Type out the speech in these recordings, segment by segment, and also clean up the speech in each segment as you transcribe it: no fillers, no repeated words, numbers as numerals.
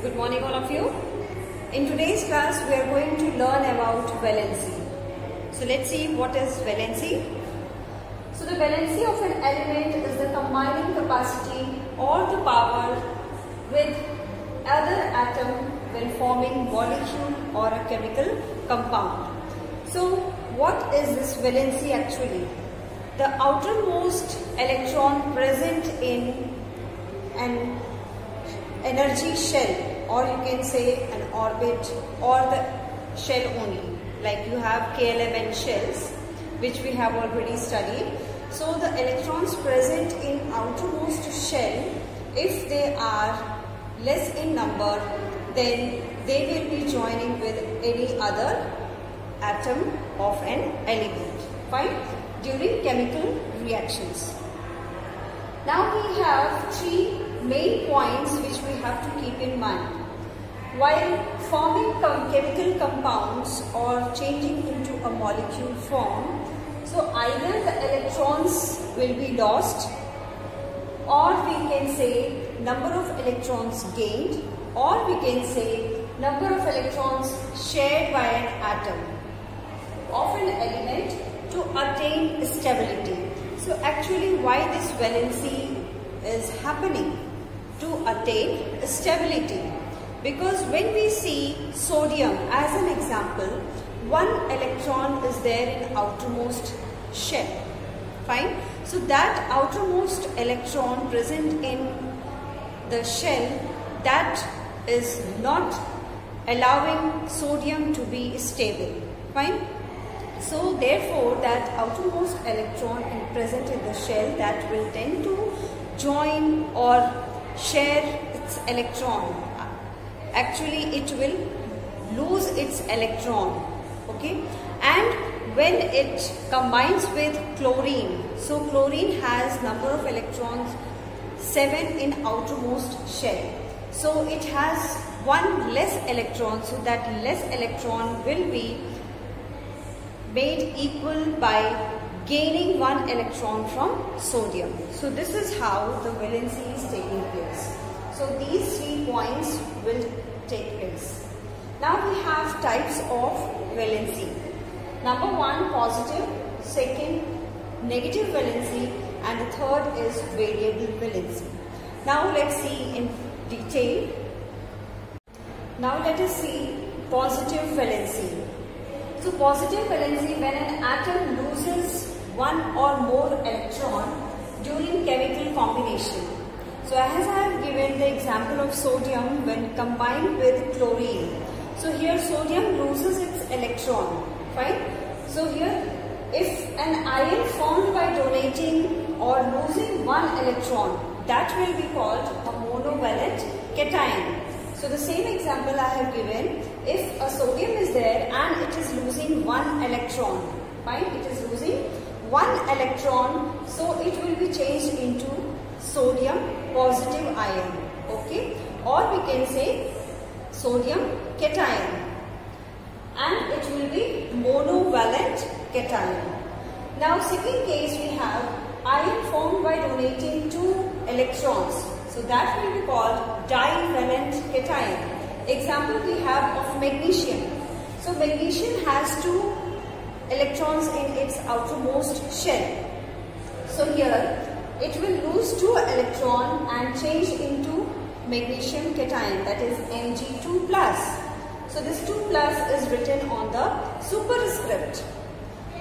Good morning all of you. In today's class we are going to learn about valency. So let's see what is valency. So the valency of an element is the combining capacity or the power with other atom when forming molecule or a chemical compound. So what is this valency actually? The outermost electron present in an energy shell, or you can say an orbit, or the shell only, like you have K11 shells which we have already studied. So the electrons present in outermost shell, if they are less in number, then they will be joining with any other atom of an element, fine, during chemical reactions. Now we have three main points which we have to keep in mind. While forming chemical compounds or changing into a molecule form, so either the electrons will be lost, or we can say number of electrons gained, or we can say number of electrons shared by an atom of an element to attain stability. So actually why this valency is happening? To attain stability. Because when we see sodium as an example, one electron is there in outermost shell, fine. So that outermost electron present in the shell, that is not allowing sodium to be stable, fine. So therefore that outermost electron present in the shell, that will tend to join or share its electron. Actually it will lose its electron, okay. And when it combines with chlorine, so chlorine has number of electrons 7 in outermost shell, so it has one less electron, so that less electron will be made equal by gaining one electron from sodium. So this is how the valency is taking place. So these 3 points will take place. Now we have types of valency. Number 1, positive, second, negative valency, and the third is variable valency. Now let's see in detail. Now let us see positive valency. So positive valency, when an atom loses one or more electron during chemical combination. So as I have given the example of sodium when combined with chlorine. So here sodium loses its electron, fine. So here if an ion formed by donating or losing one electron, that will be called a monovalent cation. So the same example I have given, if a sodium is there and it is losing one electron, fine, it is losing one electron, so it will be changed into sodium positive ion, okay, or we can say sodium cation, and it will be monovalent cation. Now second case, we have ion formed by donating 2 electrons, so that will be called divalent cation. Example we have of magnesium. So magnesium has 2 electrons in its outermost shell. So here it will lose 2 electron and change into magnesium cation, that is Mg2+. So this 2 plus is written on the superscript.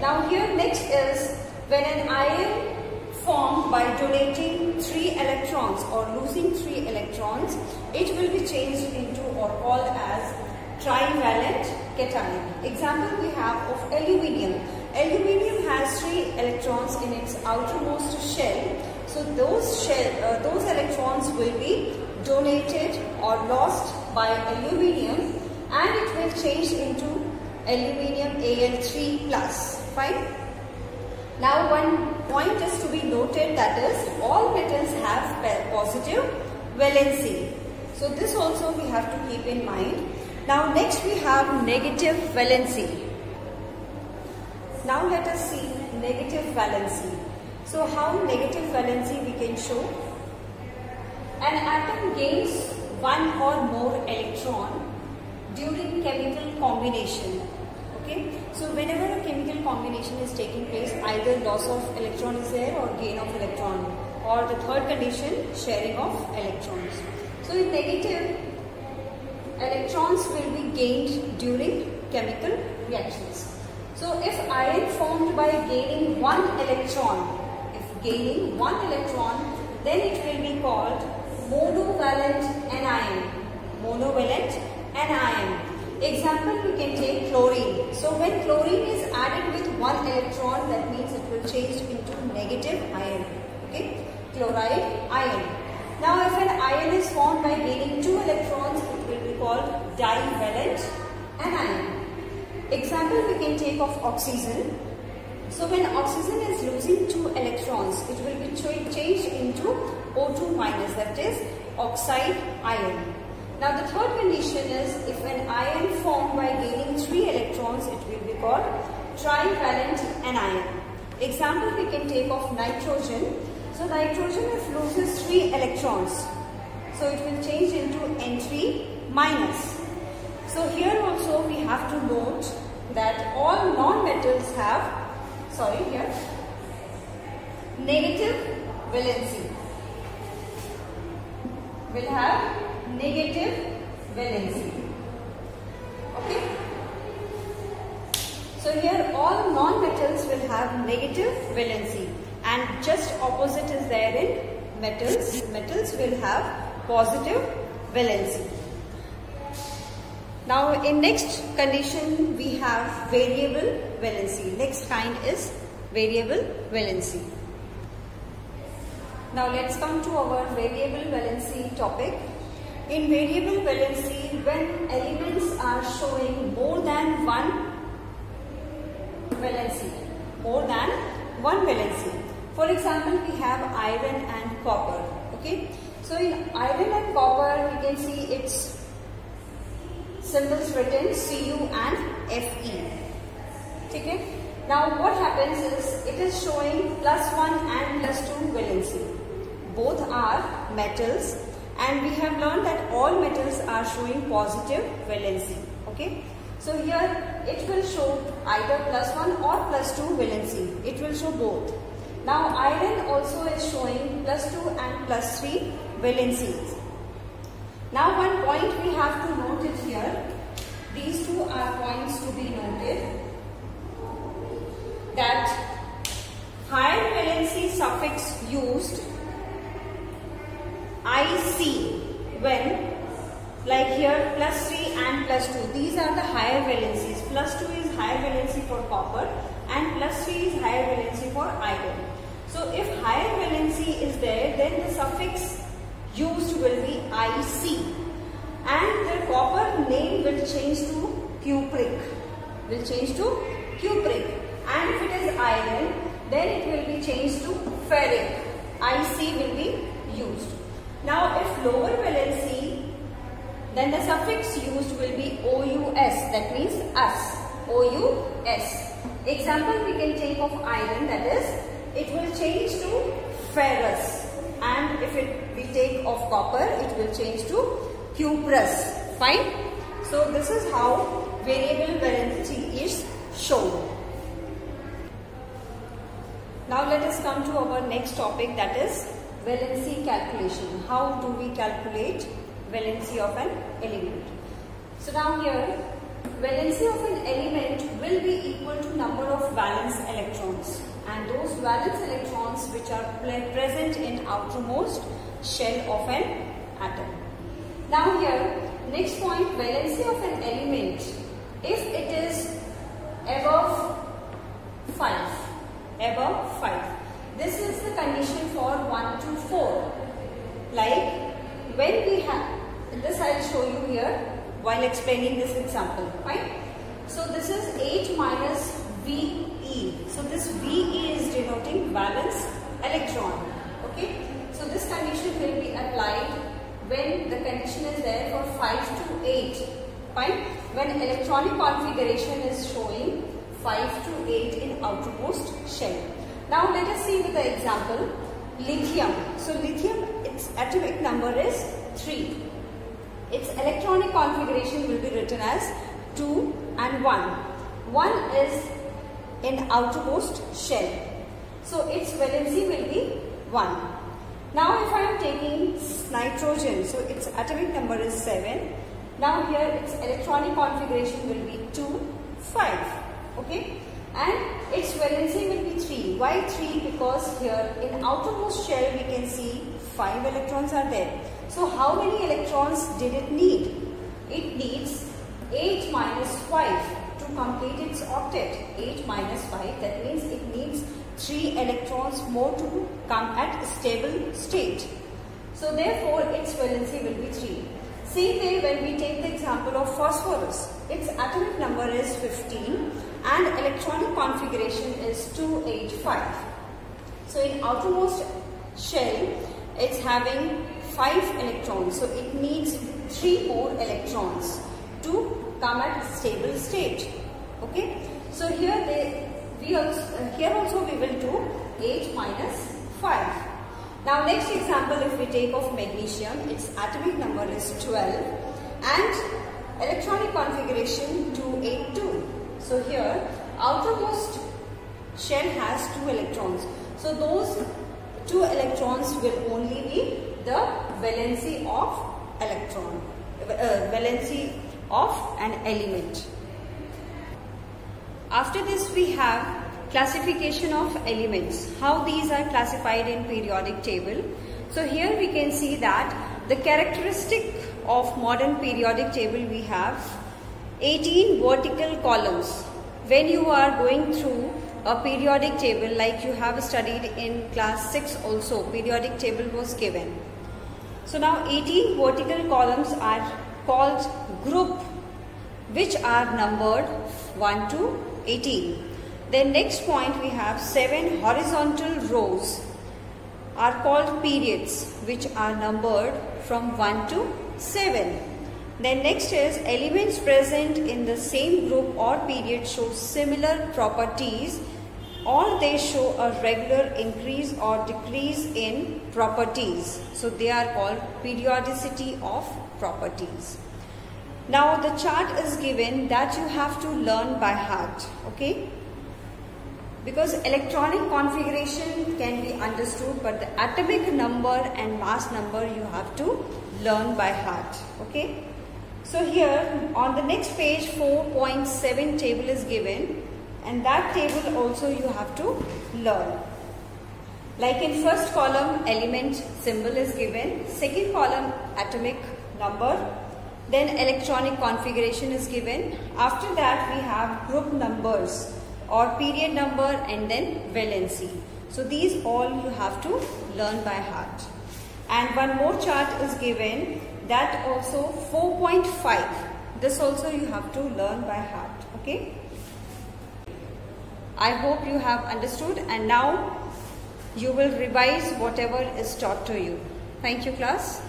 Now here next is when an ion formed by donating 3 electrons or losing 3 electrons, it will be changed into or called as trivalent cation. Example we have of aluminium. Aluminium has 3 electrons in its outermost shell. So those electrons will be donated or lost by aluminium, and it will change into aluminium Al3+, fine. Now one point is to be noted, that is all metals have positive valency. So this also we have to keep in mind. Now next we have negative valency. Now let us see negative valency. So how negative valency we can show? An atom gains one or more electron during chemical combination. Okay, so whenever a chemical combination is taking place, either loss of electron is there or gain of electron, or the third condition, sharing of electrons. So in negative, electrons will be gained during chemical reactions. So if ion formed by gaining one electron, then it will be called monovalent anion. Monovalent anion. Example, we can take chlorine. So when chlorine is added with one electron, that means it will change into negative ion. Okay, chloride ion. Now if an ion is formed by gaining two electrons, it will be called divalent anion. Example, we can take of oxygen. So when oxygen is losing two electrons, it will be changed into O2 minus, that is oxide ion. Now the third condition is, if an ion formed by gaining three electrons, it will be called trivalent anion. Example, we can take of nitrogen. So nitrogen, if loses three electrons, so it will change into N3 minus. So here also we have to note that all non-metals have, negative valency. Will have negative valency. Okay. So here all non-metals will have negative valency, and just opposite is there in metals. Metals will have positive valency. Now in next condition we have variable valency. Next kind is variable valency. Now let's come to our variable valency topic. In variable valency, when elements are showing more than one valency. For example, we have iron and copper. Okay, so in iron and copper, we can see its symbols written Cu and Fe. Okay. Now what happens is, it is showing +1 and +2 valency. Both are metals, and we have learned that all metals are showing positive valency. Okay, so here it will show either +1 or +2 valency. It will show both. Now iron also is showing +2 and +3 valencies. Now one point we have to note it here. These two are points to be noted, that higher valency suffix used IC when, like here, +3 and +2, these are the higher valencies. +2 is higher valency for copper and +3 is higher valency for iron. So if higher valency is there, then the suffix used will be IC, and the copper name will change to cupric. And if it is iron, then it will be changed to ferric. IC will be used. Now if lower valency, then the suffix used will be OUS, that means us. OUS. Example, we can take of iron, that is, it will change to ferrous. And if we take of copper, it will change to cuprous. Fine. So this is how variable valency is shown. Now let us come to our next topic, that is valency calculation. How do we calculate valency of an element? So now here, valency of an element will be equal to number of valence electrons, and those valence electrons which are present in outermost shell of an atom. Now here, next point, valency of an element, if it is above 5. This is the condition for 1 to 4. Like when we have, this I will show you here while explaining this example. Fine. So this is 8 minus VE. So this VE is denoting valence electron. Okay. So this condition will be applied when the condition is there for 5 to 8. Fine. When electronic configuration is showing 5 to 8 in outermost shell. Now let us see with the example lithium. So lithium, its atomic number is 3. its electronic configuration will be written as 2 and 1. 1 is in outermost shell. So its valency will be 1. Now if I am taking nitrogen, so its atomic number is 7. Now here its electronic configuration will be 2, 5. Okay. And its valency will be 3. Why 3? Because here in outermost shell we can see 5 electrons are there. So how many electrons did it need? It needs 8 minus 5 to complete its octet. 8 minus 5, that means it needs 3 electrons more to come at a stable state. So therefore its valency will be 3. Same way when we take the example of phosphorus, its atomic number is 15 and electronic configuration is 285. So in outermost shell it's having 5 electrons, so it needs 3 more electrons to come at stable state. Okay, so here also we will do 8 minus 5. Now next example, if we take of magnesium, its atomic number is 12 and electronic configuration 282. So here outermost shell has 2 electrons. So those 2 electrons will only be the valency of electron, valency of an element. After this we have classification of elements, how these are classified in periodic table. So here we can see that the characteristic of modern periodic table, we have 18 vertical columns. When you are going through a periodic table, like you have studied in class 6 also, periodic table was given. So now 18 vertical columns are called group, which are numbered 1 to 18. Then next point we have 7 horizontal rows are called periods, which are numbered from 1 to 7. Then next is elements present in the same group or period show similar properties, or they show a regular increase or decrease in properties. So they are called periodicity of properties. Now the chart is given that you have to learn by heart. Okay. Because electronic configuration can be understood, but the atomic number and mass number you have to learn by heart. Okay. So here on the next page 4.7 table is given, and that table also you have to learn. Like in first column element symbol is given, second column atomic number, then electronic configuration is given. After that we have group numbers or period number and then valency. So these all you have to learn by heart. And one more chart is given, that also 4.5. This also you have to learn by heart. Okay. I hope you have understood, and now you will revise whatever is taught to you. Thank you, class.